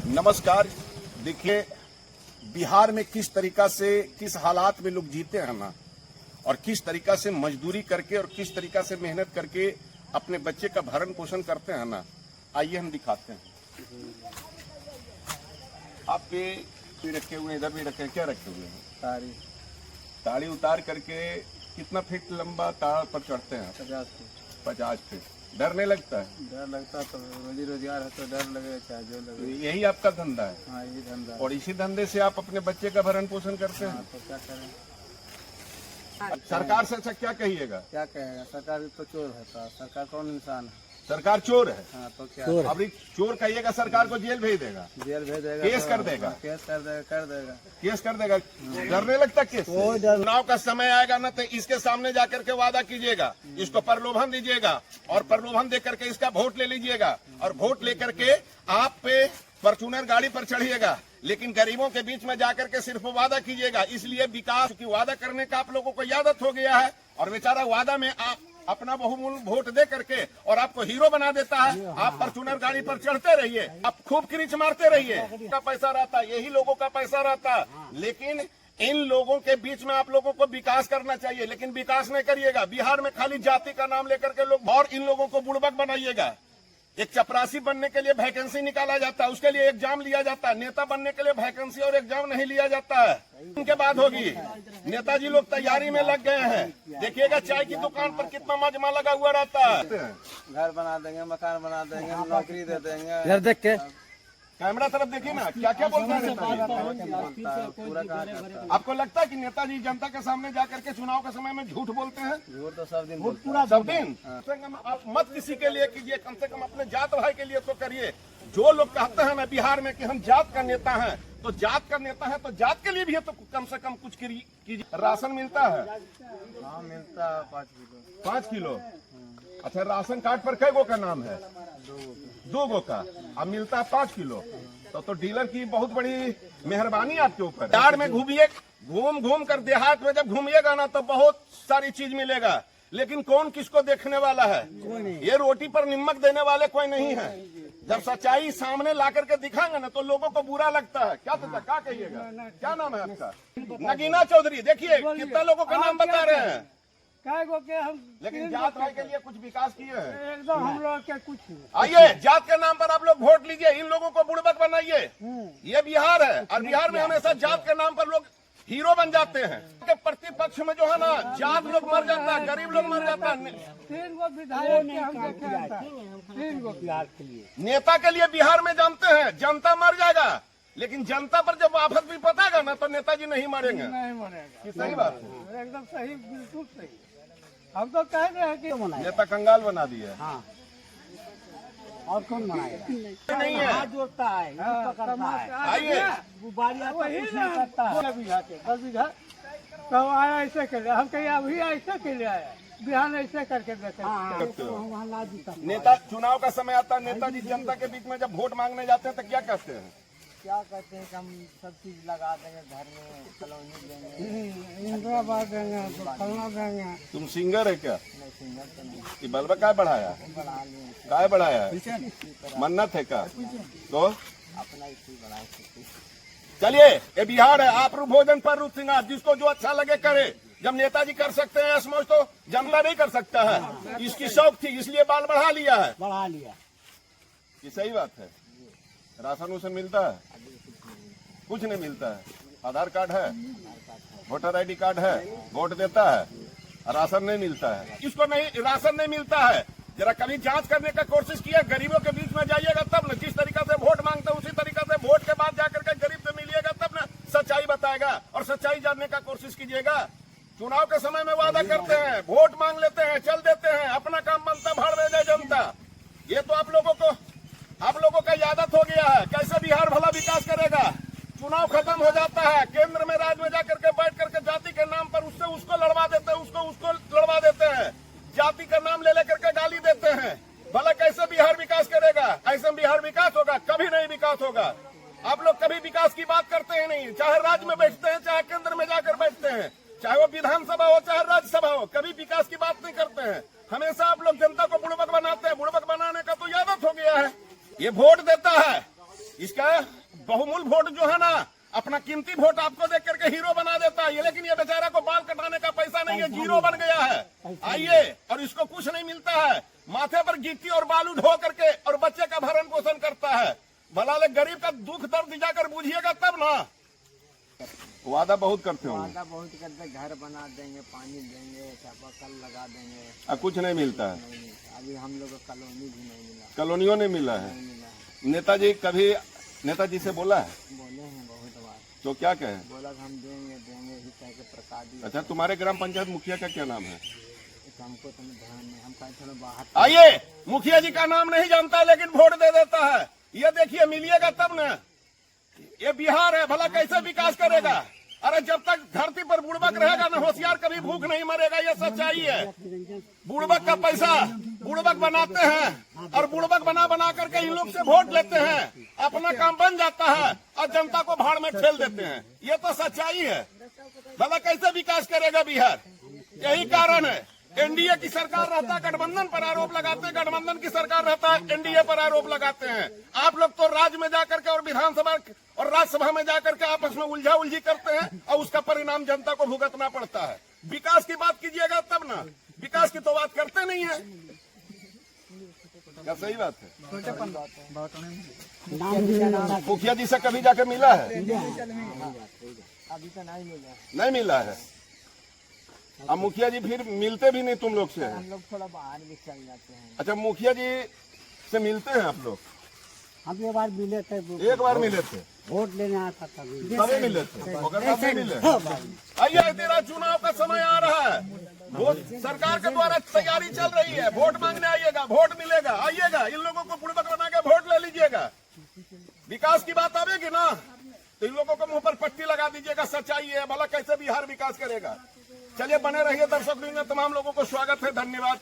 नमस्कार। देखिए, बिहार में किस तरीका से, किस हालात में लोग जीते हैं ना, और किस तरीका से मजदूरी करके और किस तरीका से मेहनत करके अपने बच्चे का भरण पोषण करते हैं ना, आइए हम दिखाते हैं। आपके भी रखे हुए, इधर भी रखे, क्या रखे हुए हैं? ताड़ी। ताड़ी उतार करके कितना फीट लंबा ताड़ पर चढ़ते हैं? 50 फीट। डर नहीं लगता है? डर लगता तो रोजी रोजगार है तो डर लगेगा, चाहे जो लगे। यही आपका धंधा है? हाँ, यही धंधा। और इसी धंधे से आप अपने बच्चे का भरण पोषण करते हैं? तो क्या करें? सरकार से अच्छा क्या कहिएगा? क्या कहेगा? सरकार तो चोर है, तो सरकार कौन इंसान है? सरकार चोर है। हाँ, तो क्या अभी चोर कहिएगा, सरकार को जेल भेज देगा, जेल भेज देगा, केस कर देगा, केस कर देगा। केस कर देगा। डरने लगता केस? चुनाव का समय आएगा ना, तो इसके सामने जाकर के वादा कीजिएगा, इसको प्रलोभन दीजिएगा और प्रलोभन दे करके इसका वोट ले लीजिएगा, और वोट लेकर के आप पे फॉर्च्यूनर गाड़ी पर चढ़िएगा, लेकिन गरीबों के बीच में जाकर के सिर्फ वादा कीजिएगा। इसलिए विकास की वादा करने का आप लोगों को आदत हो गया है, और बेचारा वादा में आप अपना बहुमूल्य वोट दे करके और आपको हीरो बना देता है। आप फॉर्च्यूनर गाड़ी पर चढ़ते रहिए, आप खूब क्रीच मारते रहिए, का पैसा रहता, यही लोगों का पैसा रहता। लेकिन इन लोगों के बीच में आप लोगों को विकास करना चाहिए, लेकिन विकास नहीं करिएगा। बिहार में खाली जाति का नाम लेकर के लोग, और इन लोगों को बुड़बक बनाइएगा। एक चपरासी बनने के लिए वैकेंसी निकाला जाता है, उसके लिए एग्जाम लिया जाता है। नेता बनने के लिए वैकेंसी और एग्जाम नहीं लिया जाता है। उनके बाद होगी, नेताजी लोग तैयारी में लग गए हैं। देखिएगा चाय की दुकान पर कितना मजमा लगा हुआ रहता है। घर बना देंगे, मकान बना देंगे, नौकरी दे देंगे। इधर देख के कैमरा तरफ देखिए ना, क्या क्या बोलते हैं नेताजी। पूरा कहा करता है। आपको लगता है कि नेताजी जनता के सामने जाकर के चुनाव के समय में झूठ बोलते हैं? झूठ तो सब दिन पूरा सब दिन। आप मत किसी के लिए कीजिए, कम से कम अपने जात भाई के लिए तो करिए। जो लोग कहते हैं ना बिहार में कि हम जात का नेता हैं, तो जात का नेता है तो जात के लिए भी है, तो कम से कम कुछ कीजिए। राशन मिलता है? हाँ, मिलता है 5 किलो। 5 किलो। अच्छा, राशन कार्ड पर कई गो का नाम है? 2 गो का। अब मिलता है 5 किलो। तो डीलर की बहुत बड़ी मेहरबानी आपके ऊपर। बिहार में घूमिए, घूम कर देहात में जब घूमिएगा ना, तो बहुत सारी चीज मिलेगा, लेकिन कौन किसको देखने वाला है? ये रोटी पर नमक देने वाले कोई नहीं है। जब सच्चाई सामने ला करके दिखाएंगे ना, तो लोगों को बुरा लगता है। क्या चाचा, क्या कहिएगा? क्या नाम है आपका? नगीना चौधरी। देखिए कितना लोगों का नाम बता रहे हैं। लेकिन जात भाई के लिए कुछ विकास किए हैं? एकदम हम लोग के कुछ आइए, जात के नाम पर आप लोग वोट लीजिए, इन लोगों को बुड़बक बनाइए। ये बिहार है, और बिहार में हमेशा जात के नाम पर लोग हीरो बन जाते हैं। के प्रतिपक्ष में जो है ना, जात लोग मर जाता है, गरीब लोग मर जाता है। 3 गो विधायक के हम देखे हैं, 3 गो बिहार के लिए। नेता के लिए बिहार में जानते हैं जनता मर जाएगा, लेकिन जनता पर जब आफत भी पताएगा ना, तो नेताजी नहीं मरेंगे। नहीं मरेगा। सही बात है, एकदम सही, बिल्कुल सही। हम तो कह रहे हैं कि नेता कंगाल बना दिया। हाँ, और कौन बनाएगा? नहीं है, हाथ जोड़ता है, पकड़ता है। आइए। गुब्बारिया वही करता है। 10 बीघा तो आया ऐसे के लिए, हम कहीं अभी ऐसे के लिए आया, बिहान ऐसे करके देखे। नेता चुनाव का समय आता है, नेताजी जनता के बीच में जब वोट मांगने जाते हैं तो क्या कहते हैं? क्या कहते हैं कि हम सब चीज लगा देंगे, घर में कॉलोनी देंगे, इंदिराबाद देंगे, फलना देंगे। तुम सिंगर है क्या? नहीं, सिंगर तो नहीं। कि बल्बा काय बढ़ाया? बढ़ा लिए काय बढ़ाया है? मन्नत है क्या? तो अपना इसी बढ़ा सकते। चलिए, ये बिहार है। आप भोजन पर रूप सिंगार, जिसको जो अच्छा लगे करे। जब नेताजी कर सकते हैं समझ, तो जनता नहीं कर सकता है। इसकी शौक थी, इसलिए बाल बढ़ा लिया है। बढ़ा लिया। ये सही बात है। राशन उसे मिलता है? कुछ नहीं मिलता है। आधार कार्ड है, वोटर आईडी कार्ड है, वोट देता है, राशन नहीं मिलता है। इसको नहीं, राशन नहीं मिलता है। जरा कभी जांच करने का कोशिश किया, गरीबों के बीच में जाइएगा तब न, जिस तरीका से वोट मांगते उसी तरीका से वोट के बाद जाकर के गरीब से मिलिएगा, तब न सच्चाई बताएगा, और सच्चाई जानने का कोशिश कीजिएगा। चुनाव के समय में वादा करते हैं, वोट मांग लेते हैं, चल देते हैं, अपना काम बनता भाड़ में जाए जनता। ये तो आप लोगों का आदत हो गया है। कैसे बिहार भला विकास करेगा? चुनाव खत्म हो जाता है, केंद्र में राज्य में जाकर के बैठ करके जाति के नाम पर उससे उसको लड़वा देते हैं, उसको लड़वा देते हैं, जाति का नाम ले लेकर के गाली देते हैं। भला कैसे बिहार विकास करेगा? ऐसे बिहार विकास होगा? कभी नहीं विकास होगा। आप लोग कभी विकास की बात करते ही नहीं, चाहे राज्य में बैठते हैं, चाहे केंद्र में जाकर बैठते हैं, चाहे वो विधानसभा हो चाहे राज्यसभा हो, कभी विकास की बात नहीं करते हैं। हमेशा आप लोग जनता को बुड़बक बनाते हैं। बुड़बक बनाने का तो आदत हो गया है। ये वोट देता है, इसका बहुमूल्य वोट जो है ना, अपना कीमती वोट आपको देख करके हीरो बना देता है ये, लेकिन ये बेचारा को बाल कटाने का पैसा नहीं है, जीरो बन गया है। आइए, और इसको कुछ नहीं मिलता है, माथे पर गिट्टी और बालू ढो करके और बच्चे का भरण पोषण करता है। भला ले गरीब का दुख दर्द जाकर बुझिएगा तब ना। वादा बहुत करते हो, वादा बहुत करते, घर बना देंगे, पानी देंगे, चापाकल लगा देंगे, कुछ नहीं मिलता है। नहीं मिलता। अभी हम लोग को कॉलोनी भी नहीं मिला, कॉलोनियों नहीं मिला है। नहीं मिला है। नेताजी कभी नेताजी से बोला है बोले हैं बहुत बार, तो क्या कहे? बोला कि हम देंगे देंगे ही कह के प्रसाद ही। अच्छा, तुम्हारे ग्राम पंचायत मुखिया का क्या नाम है? तो हमको तो ध्यान नहीं, हम कहीं थोड़ा बाहर। आइए, मुखिया जी का नाम नहीं जानता लेकिन वोट दे देता है। ये देखिए, मिलिएगा तब ना। ये बिहार है, भला कैसे विकास करेगा? अरे जब तक धरती पर बुड़बक रहेगा ना होशियार कभी भूख नहीं मरेगा, ये सच्चाई है। बुड़बक का पैसा बुड़बक बनाते हैं और बुड़बक बना बना करके इन लोग से वोट लेते हैं, अपना काम बन जाता है और जनता को भाड़ में ठेल देते हैं। ये तो सच्चाई है। भला कैसे विकास करेगा बिहार? यही कारण है, एनडीए की सरकार रहता है गठबंधन पर आरोप लगाते हैं, गठबंधन की सरकार रहता है एनडीए पर आरोप लगाते हैं। आप लोग तो राज्य में जाकर के और विधानसभा और राज्यसभा में जाकर के आपस में उलझा उलझी करते हैं और उसका परिणाम जनता को भुगतना पड़ता है। विकास की बात कीजिएगा तब ना, विकास की तो बात करते नहीं है। क्या सही बात है? मुखिया जी से कभी जाकर मिला है? अभी तो नहीं मिला, नहीं मिला है। अब मुखिया जी फिर मिलते भी नहीं तुम लोग से? हम लोग थोड़ा बाहर भी चल जाते हैं। अच्छा, मुखिया जी से मिलते हैं आप लोग? हम एक बार मिले थे, एक बार मिले थे, वोट लेने आया था तभी। तभी मिले थे, मगर तब नहीं मिले। आइए, तेरा चुनाव का समय आ रहा है, वोट सरकार के द्वारा तैयारी चल रही है, वोट मांगने आइएगा, वोट मिलेगा। आइएगा, इन लोगों को बुड़बक बना के वोट ले लीजिएगा। विकास की बात आवेगी ना तो इन लोगों को मुंह पर पट्टी लगा दीजिएगा। सच्चाई है, भला कैसे बिहार विकास करेगा। चलिए, बने रहिए दर्शक, तमाम लोगों को स्वागत है, धन्यवाद।